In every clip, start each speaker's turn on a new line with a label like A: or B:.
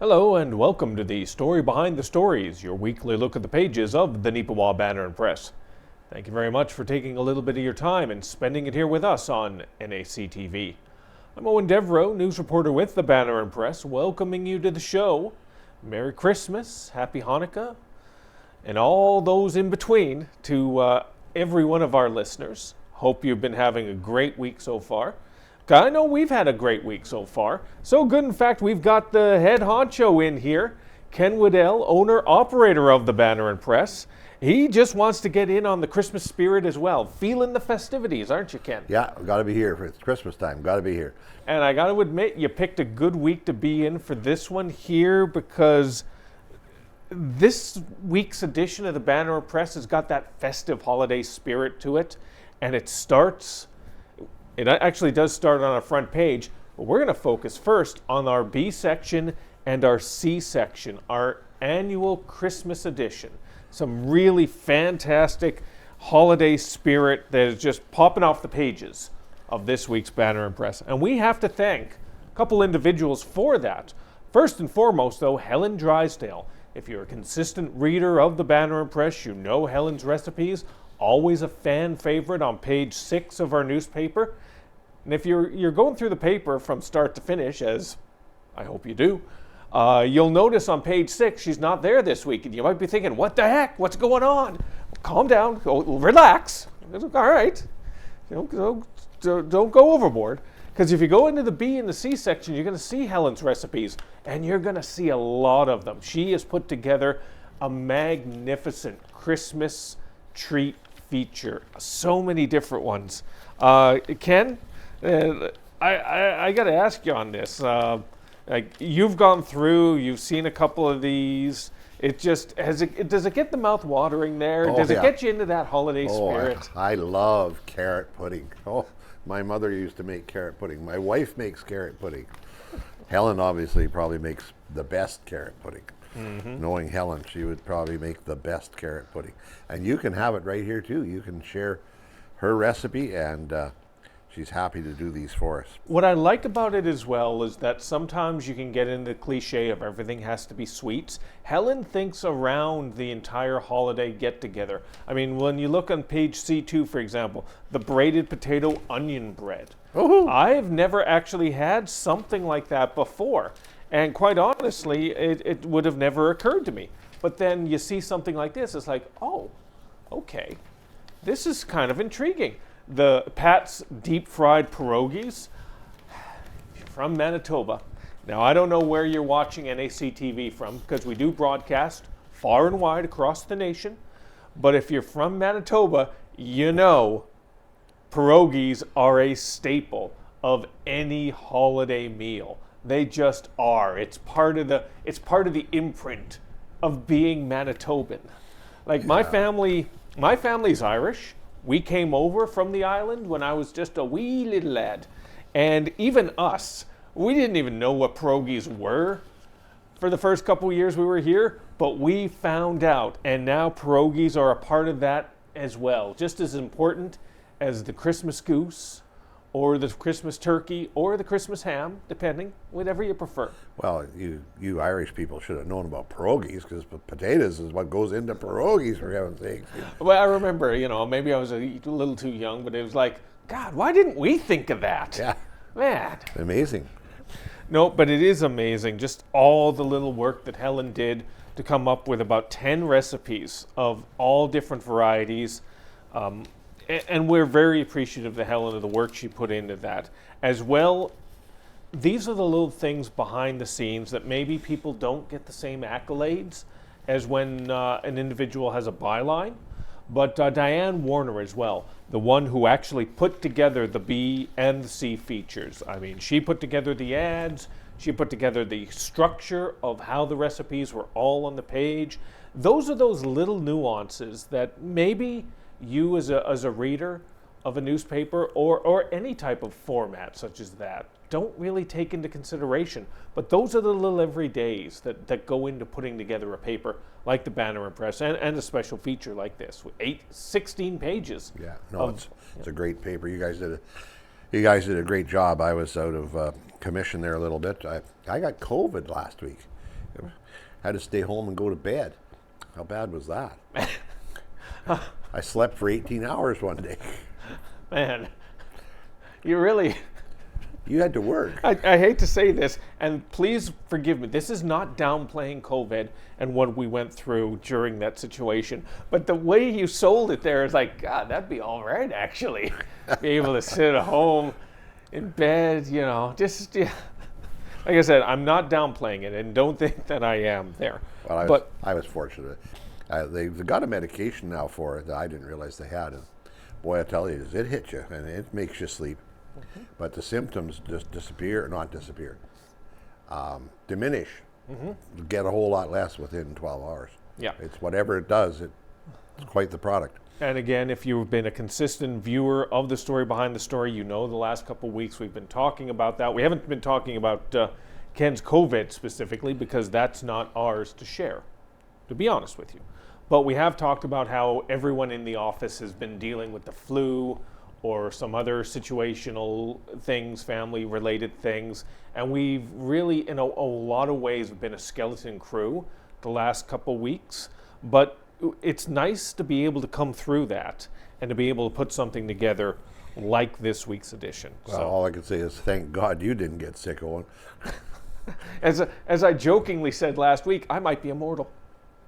A: Hello and welcome to the Story Behind the Stories, your weekly look at the pages of the Neepawa Banner Press. Thank you very much for taking a little bit of your time and spending it here with us on NAC TV. I'm Eoin Devereux, news reporter with the Banner Press, welcoming you to the show. Merry Christmas, Happy Hanukkah, and all those in between to every one of our listeners. Hope you've been having a great week so far. I know we've had a great week so far. So good, in fact, we've got the head honcho in here, Ken Waddell, owner-operator of the Banner Press. He just wants to get in on the Christmas spirit as well. Feeling the festivities, aren't you, Ken?
B: Yeah, got to be here. It's Christmas time. Got to be here.
A: And I got to admit, you picked a good week to be in for this one here because this week's edition of the Banner Press has got that festive holiday spirit to it. And it actually does start on our front page, but we're going to focus first on our B section and our C section, our annual Christmas edition. Some really fantastic holiday spirit that is just popping off the pages of this week's Banner Press. And we have to thank a couple individuals for that. First and foremost, though, Helen Drysdale. If you're a consistent reader of the Banner Press, you know Helen's recipes. Always a fan favorite on page 6 of our newspaper. And if you're going through the paper from start to finish, as I hope you do, you'll notice on page 6 she's not there this week. And you might be thinking, what the heck? What's going on? Calm down. Relax. All right. Don't go overboard. Because if you go into the B and the C section, you're going to see Helen's recipes. And you're going to see a lot of them. She has put together a magnificent Christmas treat feature. So many different ones. Ken, I got to ask you on this. You've gone through, you've seen a couple of these. Does it get the mouth watering there?
B: Oh,
A: does it
B: yeah.
A: get you into that holiday spirit?
B: I love carrot pudding. Oh, my mother used to make carrot pudding. My wife makes carrot pudding. Helen obviously probably makes the best carrot pudding. Mm-hmm. Knowing Helen, she would probably make the best carrot pudding. And you can have it right here too. You can share her recipe, and she's happy to do these for us.
A: What I like about it as well is that sometimes you can get into the cliche of everything has to be sweets. Helen thinks around the entire holiday get-together. I mean, when you look on page C2, for example, the braided potato onion bread.
B: Ooh.
A: I've never actually had something like that before. And quite honestly, it would have never occurred to me. But then you see something like this, it's like, oh, okay, this is kind of intriguing. The Pat's deep fried pierogies from Manitoba. Now, I don't know where you're watching NAC TV from, because we do broadcast far and wide across the nation. But if you're from Manitoba, you know pierogies are a staple of any holiday meal. They just are. It's part of the imprint of being Manitoban. Like my family's Irish. We came over from the island when I was just a wee little lad. And even us, we didn't even know what pierogies were for the first couple of years we were here, but we found out. And now pierogies are a part of that as well. Just as important as the Christmas goose, or the Christmas turkey, or the Christmas ham, depending, whatever you prefer.
B: Well, you Irish people should have known about pierogies, because potatoes is what goes into pierogies, for heaven's sakes.
A: Well, I remember, maybe I was a little too young, but it was like, God, why didn't we think of that?
B: Yeah.
A: Man.
B: Amazing.
A: No, but it is amazing, just all the little work that Helen did to come up with about 10 recipes of all different varieties. And we're very appreciative of Helen of the work she put into that. As well, these are the little things behind the scenes that maybe people don't get the same accolades as when an individual has a byline. But Diane Warner as well, the one who actually put together the B and the C features. I mean, she put together the ads, she put together the structure of how the recipes were all on the page. Those are those little nuances that maybe you as a reader of a newspaper or any type of format such as that don't really take into consideration. But those are the little everydays that go into putting together a paper like the Banner Press and a special feature like this with 16 pages.
B: Yeah, no, it's a great paper. You guys did a great job. I was out of commission there a little bit. I got COVID last week. Had to stay home and go to bed. How bad was that? I slept for 18 hours one day.
A: Man, you really...
B: You had to work.
A: I hate to say this, and please forgive me. This is not downplaying COVID and what we went through during that situation. But the way you sold it there is like, God, that'd be all right, actually. Be able to sit at home in bed, just... Yeah. Like I said, I'm not downplaying it, and don't think that I am there.
B: Well, I was fortunate. They've got a medication now for it that I didn't realize they had. And boy, I tell you, it hits you, and it makes you sleep. Mm-hmm. But the symptoms just disappear, not disappear, diminish. Mm-hmm. You get a whole lot less within 12 hours.
A: Yeah.
B: It's whatever it does, it's quite the product.
A: And again, if you've been a consistent viewer of the story behind the story, the last couple of weeks we've been talking about that. We haven't been talking about Ken's COVID specifically because that's not ours to share, to be honest with you. But we have talked about how everyone in the office has been dealing with the flu or some other situational things, family-related things. And we've really, in a lot of ways, been a skeleton crew the last couple weeks. But it's nice to be able to come through that and to be able to put something together like this week's edition.
B: Well, all I can say is thank God you didn't get sick, Owen.
A: As I jokingly said last week, I might be immortal.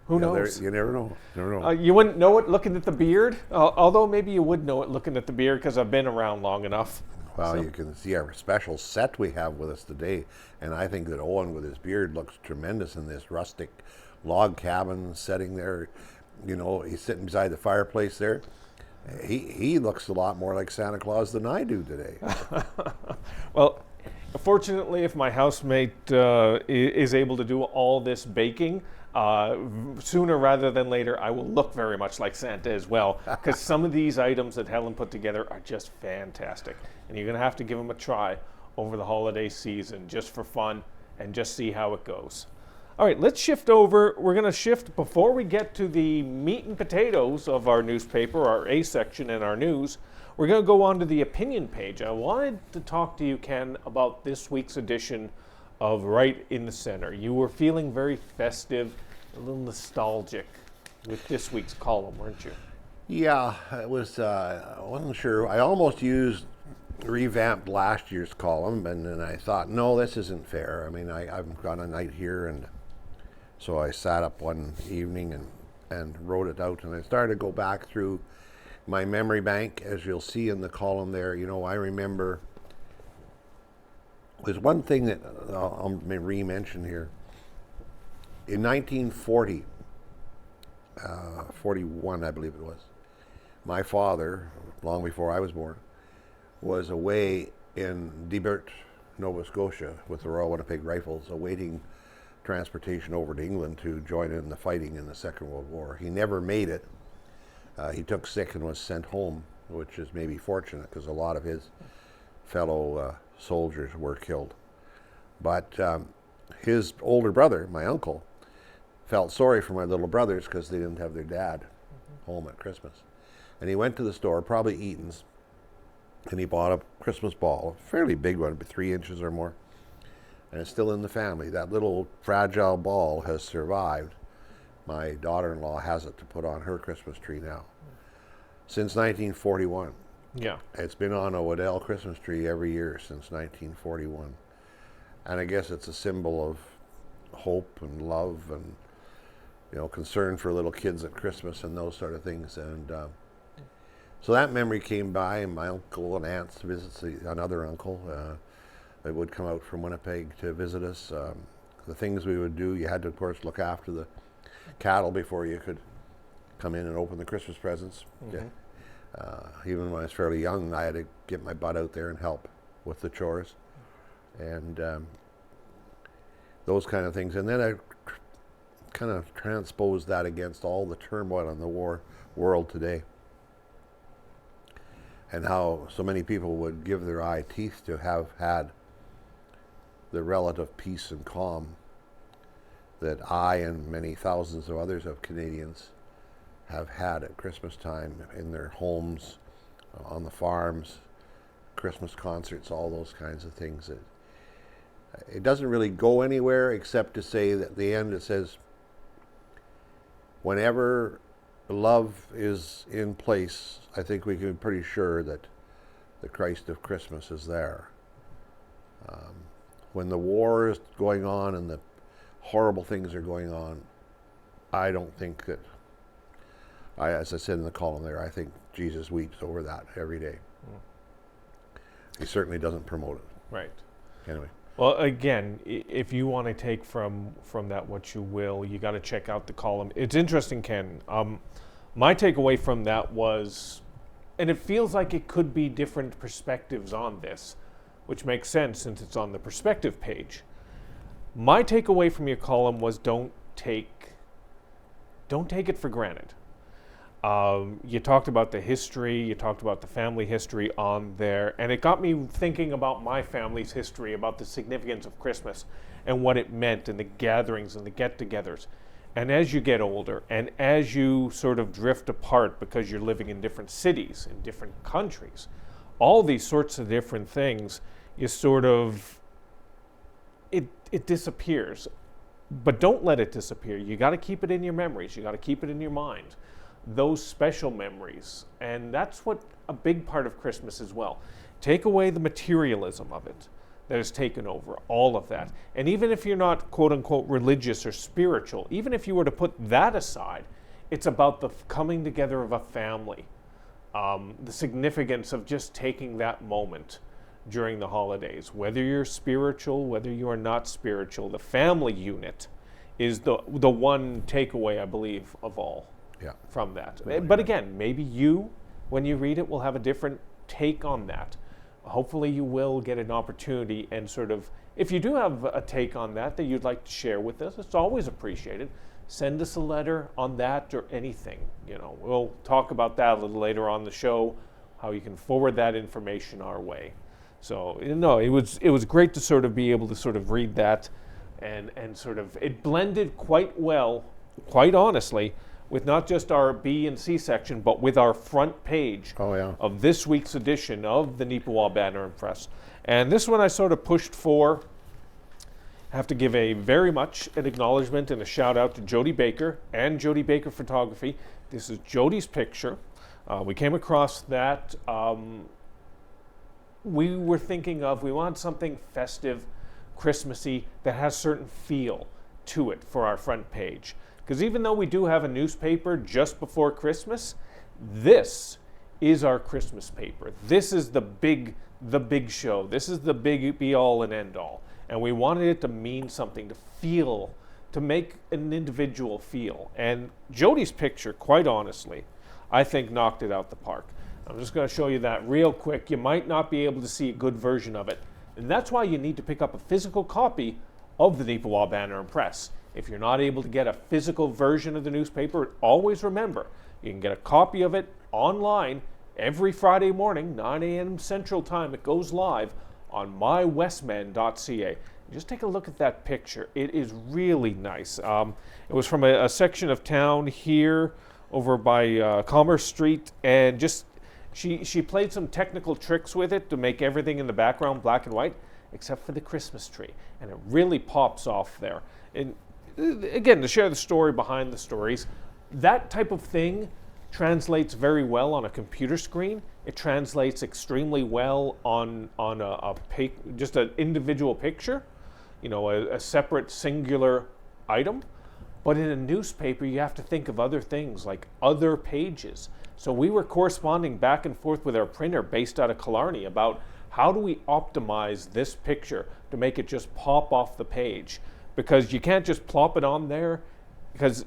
A: Who knows?
B: You never know.
A: You wouldn't know it looking at the beard, although maybe you would know it looking at the beard because I've been around long enough.
B: Well, you can see our special set we have with us today, and I think that Eoin with his beard looks tremendous in this rustic log cabin setting there. He's sitting beside the fireplace there. He looks a lot more like Santa Claus than I do today.
A: Well, fortunately, if my housemate is able to do all this baking, sooner rather than later, I will look very much like Santa as well, because some of these items that Helen put together are just fantastic. And you're going to have to give them a try over the holiday season just for fun and just see how it goes. All right, let's shift over. We're going to shift before we get to the meat and potatoes of our newspaper, our A section in our news. We're going to go on to the opinion page. I wanted to talk to you, Ken, about this week's edition of Right in the Center. You were feeling very festive, a little nostalgic with this week's column, weren't you?
B: Yeah, it was, I wasn't sure. I almost revamped last year's column, and then I thought, no, this isn't fair. I mean, I've got a night here, and so I sat up one evening and wrote it out, and I started to go back through my memory bank, as you'll see in the column there. I remember there's one thing that I'll re-mention here. In 1940, 41, I believe it was, my father, long before I was born, was away in Devereux, Nova Scotia, with the Royal Winnipeg Rifles, awaiting transportation over to England to join in the fighting in the Second World War. He never made it. He took sick and was sent home, which is maybe fortunate because a lot of his fellow soldiers were killed. But his older brother, my uncle, felt sorry for my little brothers because they didn't have their dad home at Christmas. And he went to the store, probably Eaton's, and he bought a Christmas ball, a fairly big one, but 3 inches or more. And it's still in the family. That little fragile ball has survived. My daughter-in-law has it to put on her Christmas tree now. Since 1941.
A: Yeah.
B: It's been on a Waddell Christmas tree every year since 1941. And I guess it's a symbol of hope and love and, concern for little kids at Christmas and those sort of things. And so that memory came by, and my uncle and aunts visits another uncle. They would come out from Winnipeg to visit us. The things we would do, you had to, of course, look after the cattle before you could come in and open the Christmas presents. Mm-hmm. Even when I was fairly young, I had to get my butt out there and help with the chores and those kind of things. And then I kind of transposed that against all the turmoil in the world today, and how so many people would give their eye teeth to have had the relative peace and calm that I and many thousands of others of Canadians have had at Christmas time in their homes, on the farms, Christmas concerts, all those kinds of things. It doesn't really go anywhere except to say that at the end it says, whenever love is in place, I think we can be pretty sure that the Christ of Christmas is there. When the war is going on and the horrible things are going on, I don't think that, as I said in the column there, I think Jesus weeps over that every day. He certainly doesn't promote it.
A: Right.
B: Anyway.
A: Well, again, if you want to take from that what you will, you got to check out the column. It's interesting, Ken. My takeaway from that was, and it feels like it could be different perspectives on this, which makes sense since it's on the perspective page. My takeaway from your column was don't take it for granted. You talked about the history, you talked about the family history on there, and it got me thinking about my family's history, about the significance of Christmas and what it meant, and the gatherings and the get-togethers. And as you get older, and as you sort of drift apart because you're living in different cities, in different countries, all these sorts of different things, you sort of, it disappears. But don't let it disappear. You got to keep it in your memories. You got to keep it in your mind. Those special memories. And that's what a big part of Christmas as well. Take away the materialism of it that has taken over, all of that. And even if you're not, quote unquote, religious or spiritual, even if you were to put that aside, it's about the coming together of a family. The significance of just taking that moment during the holidays. Whether you're spiritual, whether you are not spiritual, the family unit is the one takeaway, I believe, of all from that. But again, maybe you, when you read it, will have a different take on that. Hopefully you will get an opportunity and sort of, if you do have a take on that you'd like to share with us, it's always appreciated. Send us a letter on that or anything. We'll talk about that a little later on the show, how you can forward that information our way. So, it was great to sort of be able to sort of read that and sort of, it blended quite well, quite honestly, with not just our B and C section, but with our front page of this week's edition of the Neepawa Banner Press. And this one I sort of pushed for. I have to give a very much an acknowledgement and a shout out to Jody Baker and Jody Baker Photography. This is Jody's picture. We came across that. We were thinking we want something festive, Christmassy, that has certain feel to it for our front page. Because even though we do have a newspaper just before Christmas, this is our Christmas paper. This is the big show. This is the big be all and end all. And we wanted it to mean something, to feel, to make an individual feel. And Jody's picture, quite honestly, I think knocked it out the park. I'm just going to show you that real quick. You might not be able to see a good version of it. And that's why you need to pick up a physical copy of the Neepawa Banner Press. If you're not able to get a physical version of the newspaper, always remember, you can get a copy of it online every Friday morning, 9 a.m. Central Time. It goes live on mywestman.ca. Just take a look at that picture. It is really nice. It was from a section of town here over by Commerce Street, and just she played some technical tricks with it to make everything in the background black and white, except for the Christmas tree, and it really pops off there. And again, to share the story behind the stories, that type of thing translates very well on a computer screen. It translates extremely well on just an individual picture, a separate singular item. But in a newspaper, you have to think of other things like other pages. So we were corresponding back and forth with our printer based out of Killarney about how do we optimize this picture to make it just pop off the page. Because you can't just plop it on there, because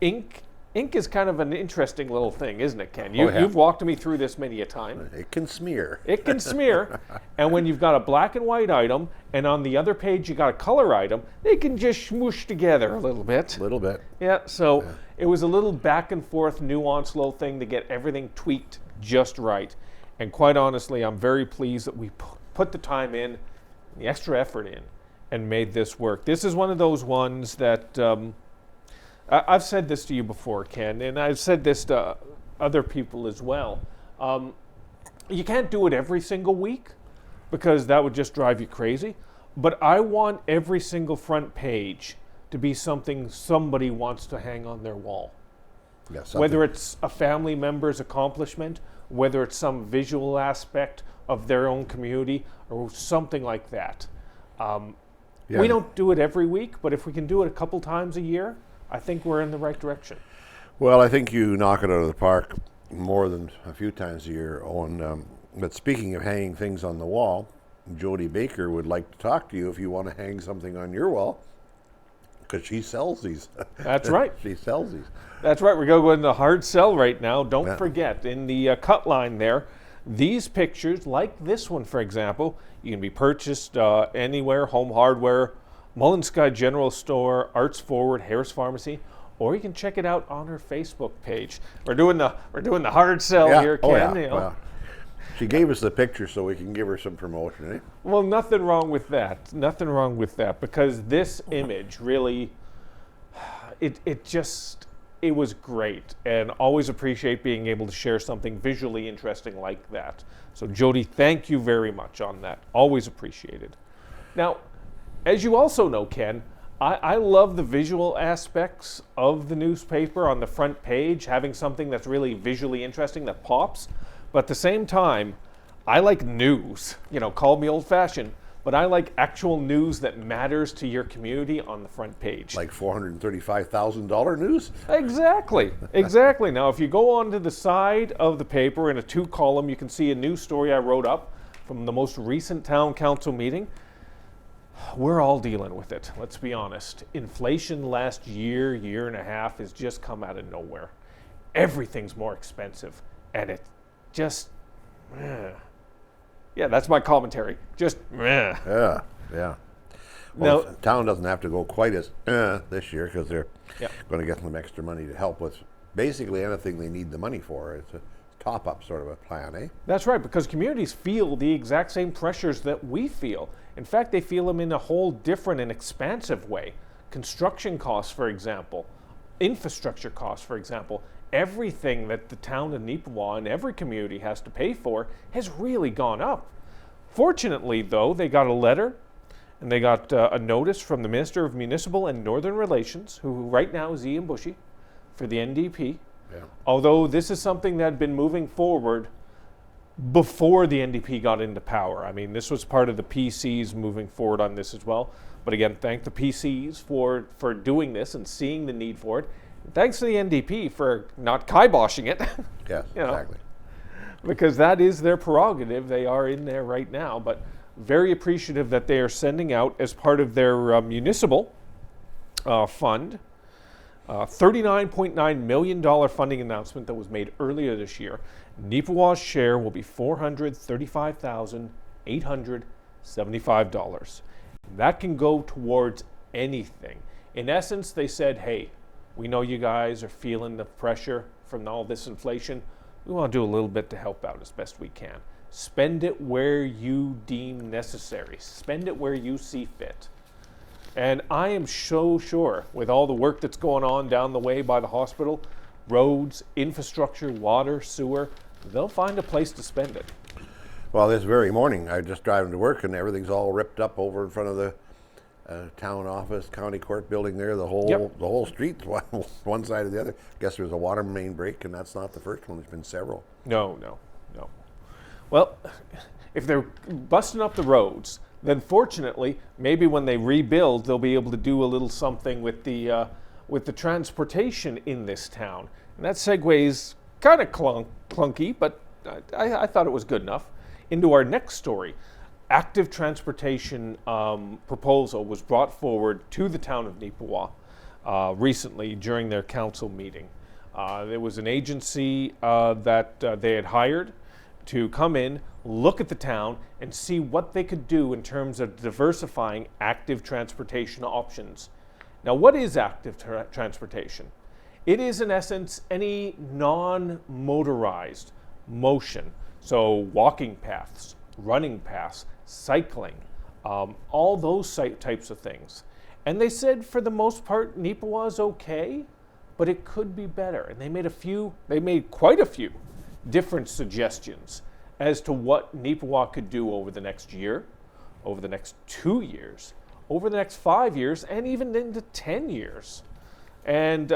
A: ink is kind of an interesting little thing, isn't it, Ken? You've walked me through this many a time.
B: It can smear.
A: It can smear. And when you've got a black and white item, and on the other page you got a color item, they can just smoosh together a little bit.
B: A little bit.
A: Yeah, so it was a little back and forth, nuanced little thing to get everything tweaked just right. And quite honestly, I'm very pleased that we put the time in, the extra effort in, and made this work. This is one of those ones that I've said this to you before, Ken, and I've said this to other people as well. You can't do it every single week because that would just drive you crazy. But I want every single front page to be something somebody wants to hang on their wall.
B: Yeah,
A: Whether it's a family member's accomplishment, whether it's some visual aspect of their own community, or something like that. We don't do it every week, but if we can do it a couple times a year, I think we're in the right direction.
B: Well, I think you knock it out of the park more than a few times a year, Owen. But speaking of hanging things on the wall, Jody Baker would like to talk to you if you want to hang something on your wall, because she sells these.
A: That's right.
B: She sells these.
A: That's right. We're going to go into hard sell right now. Don't forget, in the cut line there, these pictures, like this one, for example, you can be purchased anywhere, Home Hardware, Mullen Sky General Store, Arts Forward, Harris Pharmacy, or you can check it out on her Facebook page. We're doing the hard sell here, Ken.
B: Oh, yeah.
A: You know.
B: Well, she gave us the picture so we can give her some promotion, eh?
A: Well, nothing wrong with that. Nothing wrong with that, because this image really, it was great, and always appreciate being able to share something visually interesting like that. So Jody, thank you very much on that. Always appreciated. Now, as you also know, Ken, I love the visual aspects of the newspaper on the front page, having something that's really visually interesting that pops. But at the same time, I like news. You know, call me old-fashioned, but I like actual news that matters to your community on the front page.
B: Like $435,000 news?
A: Exactly, exactly. Now, if you go onto the side of the paper in a 2-column, you can see a news story I wrote up from the most recent town council meeting. We're all dealing with it, let's be honest. Inflation last year and a half has just come out of nowhere. Everything's more expensive, and it just, yeah, that's my commentary. Just,
B: Yeah. Well, the town doesn't have to go quite as this year, because they're going to get some extra money to help with basically anything they need the money for. It's a top-up sort of a plan, eh?
A: That's right, because communities feel the exact same pressures that we feel. In fact, they feel them in a whole different and expansive way. Construction costs, for example, infrastructure costs, for example, everything that the town of Neepawa and every community has to pay for has really gone up. Fortunately, though, they got a letter and they got a notice from the Minister of Municipal and Northern Relations, who right now is Ian Bushy, for the NDP.
B: Yeah.
A: Although this is something that had been moving forward before the NDP got into power. I mean, this was part of the PCs moving forward on this as well. But again, thank the PCs for doing this and seeing the need for it. Thanks to the NDP for not kiboshing it.
B: Yes, exactly.
A: Because that is their prerogative. They are in there right now, but very appreciative that they are sending out, as part of their municipal fund, $39.9 million funding announcement that was made earlier this year. Neepawa's share will be $435,875. That can go towards anything. In essence, they said, hey, we know you guys are feeling the pressure from all this inflation. We want to do a little bit to help out as best we can. Spend it where you deem necessary. Spend it where you see fit. And I am so sure, with all the work that's going on down the way by the hospital, roads, infrastructure, water, sewer, they'll find a place to spend it.
B: Well, this very morning, I was just driving to work, and everything's all ripped up over in front of the town office, county court building there. The whole street's one side or the other. Guess there was a water main break, and that's not the first one. There's been several.
A: No. Well, if they're busting up the roads, then fortunately, maybe when they rebuild, they'll be able to do a little something with the transportation in this town. And that segues kind of clunky, but I thought it was good enough, into our next story. Active transportation proposal was brought forward to the town of Neepawa recently during their council meeting. There was an agency that they had hired to come in, look at the town, and see what they could do in terms of diversifying active transportation options. Now, what is active transportation? It is, in essence, any non-motorized motion. So walking paths, running paths, cycling, all those types of things. And they said, for the most part, Neepawa is okay, but it could be better. And they made quite a few different suggestions as to what Neepawa could do over the next year, over the next 2 years, over the next 5 years, and even into 10 years. And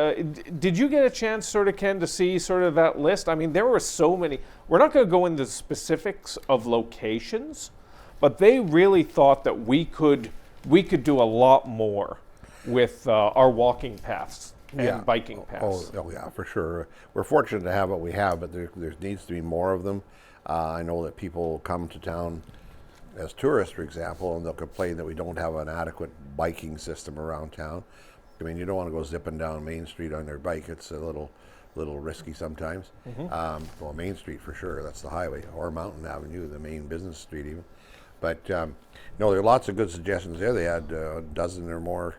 A: did you get a chance, sort of, Ken, to see sort of that list? I mean, there were so many. We're not going to go into specifics of locations, but they really thought that we could do a lot more with our walking paths and biking paths.
B: Oh, yeah, for sure. We're fortunate to have what we have, but there needs to be more of them. I know that people come to town as tourists, for example, and they'll complain that we don't have an adequate biking system around town. I mean, you don't want to go zipping down Main Street on their bike. It's a little risky sometimes. Well, Main Street for sure, that's the highway, or Mountain Avenue, the main business street even. But no, there are lots of good suggestions there. They had a dozen or more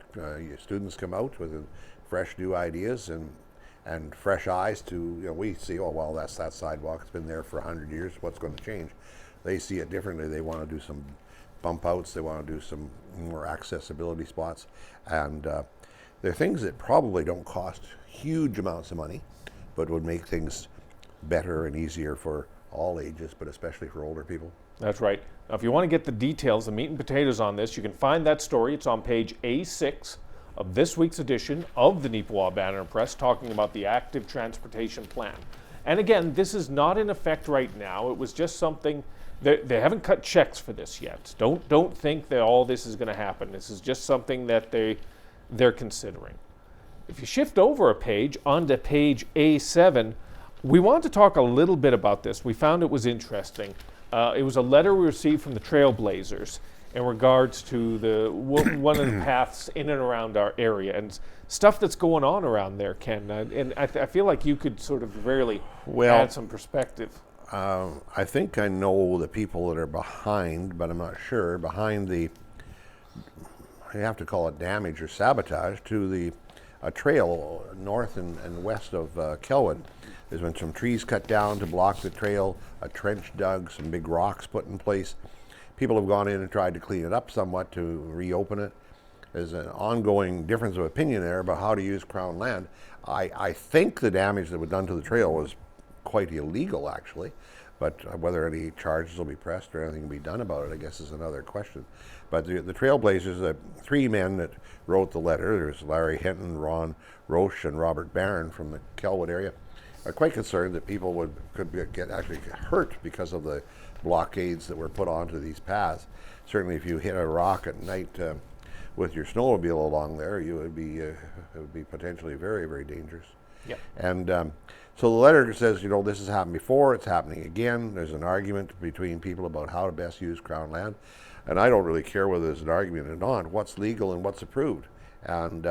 B: students come out with fresh new ideas and fresh eyes to, we see, oh, well, that's that sidewalk. It's been there for 100 years. What's going to change? They see it differently. They want to do some bump outs. They want to do some more accessibility spots. And they're things that probably don't cost huge amounts of money, but would make things better and easier for all ages, but especially for older people.
A: That's right. Now, if you want to get the details, the meat and potatoes on this, you can find that story. It's on page A6 of this week's edition of the Neepawa Banner Press, talking about the active transportation plan. And again, this is not in effect right now. It was just something, they haven't cut checks for this yet. Don't think that all this is going to happen. This is just something that they're considering. If you shift over a page onto page A7, we want to talk a little bit about this. We found it was interesting. It was a letter we received from the Trailblazers in regards to one of the paths in and around our area and stuff that's going on around there, Ken. And I feel like you could sort of really add some perspective.
B: I think I know the people that are behind, but I'm not sure, behind the, you have to call it damage or sabotage to a trail north and west of Kelwood. There's been some trees cut down to block the trail, a trench dug, some big rocks put in place. People have gone in and tried to clean it up somewhat to reopen it. There's an ongoing difference of opinion there about how to use Crown land. I think the damage that was done to the trail was quite illegal, actually, but whether any charges will be pressed or anything will be done about it, I guess, is another question. But the Trailblazers, the three men that wrote the letter, there's Larry Hinton, Ron Roche, and Robert Barron from the Kelwood area, are quite concerned that people could get hurt because of the blockades that were put onto these paths. Certainly, if you hit a rock at night with your snowmobile along there, it would be potentially very, very dangerous.
A: Yep.
B: And so the letter says, this has happened before, it's happening again. There's an argument between people about how to best use Crown land. And I don't really care whether there's an argument or not, what's legal and what's approved. And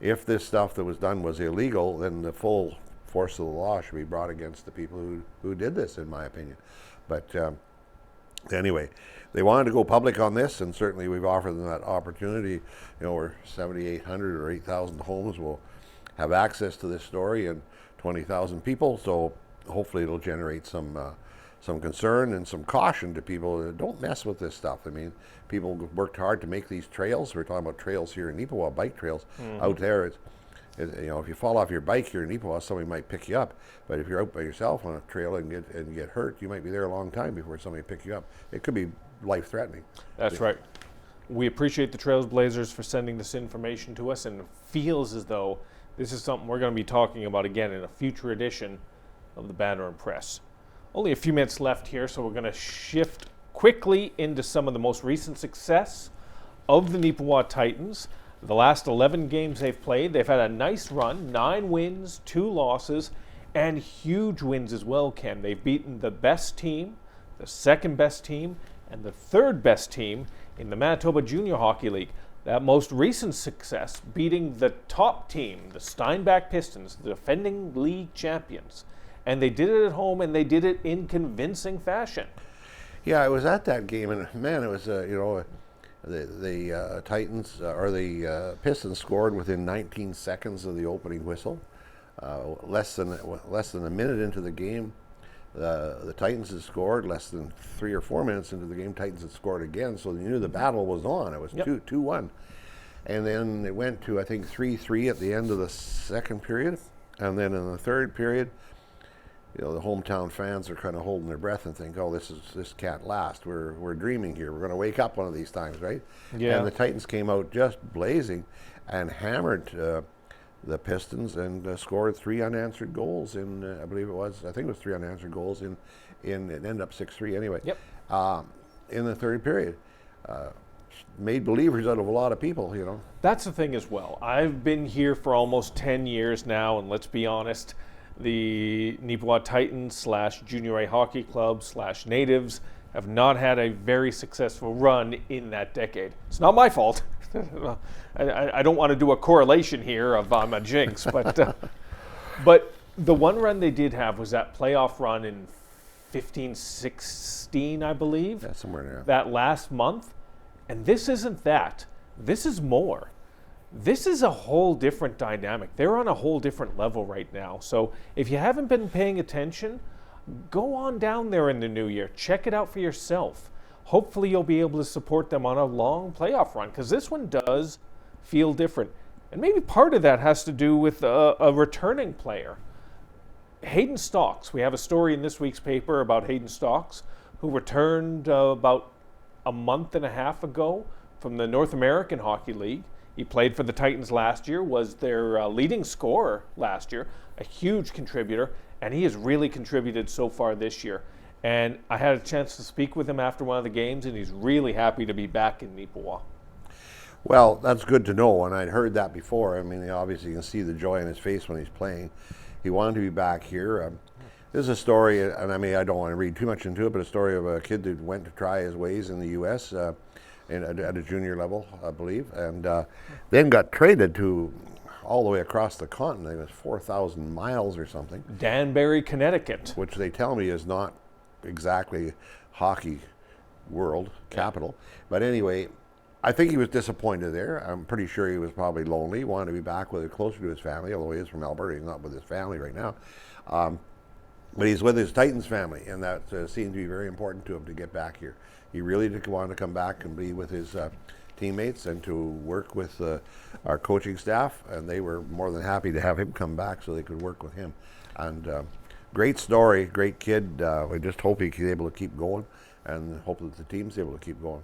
B: if this stuff that was done was illegal, then the full force of the law should be brought against the people who did this, in my opinion. But anyway, they wanted to go public on this, and certainly we've offered them that opportunity. Where 7,800 or 8,000 homes will have access to this story, and 20,000 people. So hopefully it'll generate some concern and some caution to people. Don't mess with this stuff. I mean, people worked hard to make these trails. We're talking about trails here in Neepawa, bike trails. Out there. If you fall off your bike here in Neepawa, somebody might pick you up. But if you're out by yourself on a trail and get hurt, you might be there a long time before somebody picks you up. It could be life-threatening.
A: That's right. We appreciate the Trailblazers for sending this information to us, and it feels as though this is something we're going to be talking about again in a future edition of the Banner and Press. Only a few minutes left here, so we're going to shift quickly into some of the most recent success of the Neepawa Titans. The last 11 games they've played, they've had a nice run, 9 wins, 2 losses, and huge wins as well, Ken. They've beaten the best team, the second best team, and the third best team in the Manitoba Junior Hockey League. That most recent success beating the top team, the Steinbach Pistons, the defending league champions. And they did it at home, and they did it in convincing fashion.
B: Yeah, I was at that game, and man, it was, the Titans, or the Pistons scored within 19 seconds of the opening whistle. Less than a minute into the game, the Titans had scored. Less than 3 or 4 minutes into the game, Titans had scored again, so you knew the battle was on. It was 2-1. And then it went to, I think, 3-3 at the end of the second period. And then in the third period, the hometown fans are kind of holding their breath and think, oh, this can't last. We're dreaming here. We're going to wake up one of these times, right?
A: Yeah.
B: And the Titans came out just blazing and hammered the Pistons and scored 3 unanswered goals in, I think it was 3 unanswered goals in it ended up 6-3 anyway.
A: Yep.
B: In the third period. Made believers out of a lot of people,
A: That's the thing as well. I've been here for almost 10 years now, and let's be honest, the Neepawa Titans / Junior A Hockey Club / Natives have not had a very successful run in that decade. It's not my fault. I don't want to do a correlation here of I'm a jinx, but the one run they did have was that playoff run in 15-16, I believe.
B: Yeah, somewhere in there.
A: That last month. And this isn't that. This is more. This is a whole different dynamic. They're on a whole different level right now. So if you haven't been paying attention, go on down there in the new year. Check it out for yourself. Hopefully you'll be able to support them on a long playoff run, because this one does feel different. And maybe part of that has to do with a returning player. Hayden Stocks. We have a story in this week's paper about Hayden Stocks, who returned about a month and a half ago from the North American Hockey League. He played for the Titans last year, was their leading scorer last year, a huge contributor, and he has really contributed so far this year. And I had a chance to speak with him after one of the games, and he's really happy to be back in Neepawa.
B: Well, that's good to know, and I'd heard that before. I mean, obviously you can see the joy in his face when he's playing. He wanted to be back here. This is a story, and I don't want to read too much into it, but a story of a kid that went to try his ways in the U.S. At a junior level, I believe, and then got traded to all the way across the continent. It was 4,000 miles or something.
A: Danbury, Connecticut.
B: Which they tell me is not exactly hockey world capital. But anyway, I think he was disappointed there. I'm pretty sure he was probably lonely, wanted to be back closer to his family, although he is from Alberta. He's not with his family right now. But he's with his Titans family, and that seemed to be very important to him to get back here. He really did want to come back and be with his teammates and to work with our coaching staff, and they were more than happy to have him come back so they could work with him. And great story, great kid. We just hope he's able to keep going and hope that the team's able to keep going.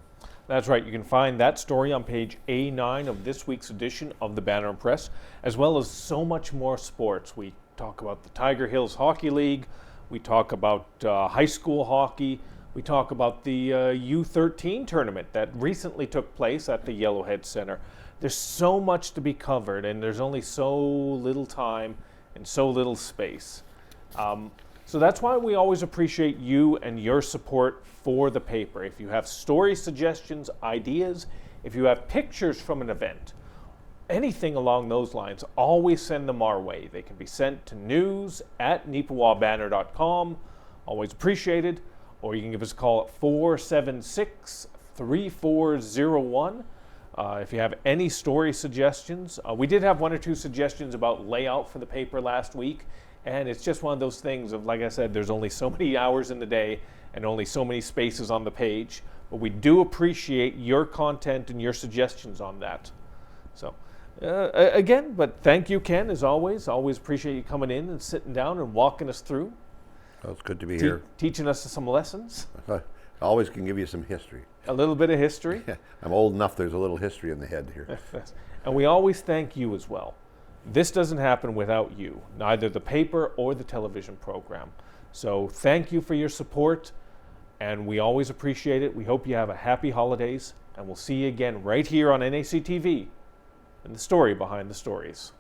A: That's right. You can find that story on page A9 of this week's edition of the Banner Press, as well as so much more sports. We talk about the Tiger Hills Hockey League. We talk about high school hockey. We talk about the U13 tournament that recently took place at the Yellowhead Center. There's so much to be covered, and there's only so little time and so little space. So that's why we always appreciate you and your support for the paper. If you have story suggestions, ideas, if you have pictures from an event, anything along those lines, always send them our way. They can be sent to news@neepawabanner.com. Always appreciated. Or you can give us a call at 476-3401. If you have any story suggestions. We did have 1 or 2 suggestions about layout for the paper last week. And it's just one of those things of, like I said, there's only so many hours in the day and only so many spaces on the page. But we do appreciate your content and your suggestions on that. So, again, but thank you, Ken, as always. Always appreciate you coming in and sitting down and walking us through.
B: Well, it's good to be here.
A: Teaching us some lessons.
B: I always can give you some history.
A: A little bit of history.
B: I'm old enough, there's a little history in the head here.
A: And we always thank you as well. This doesn't happen without you, neither the paper or the television program. So thank you for your support, and we always appreciate it. We hope you have a happy holidays, and we'll see you again right here on NAC TV and the story behind the stories.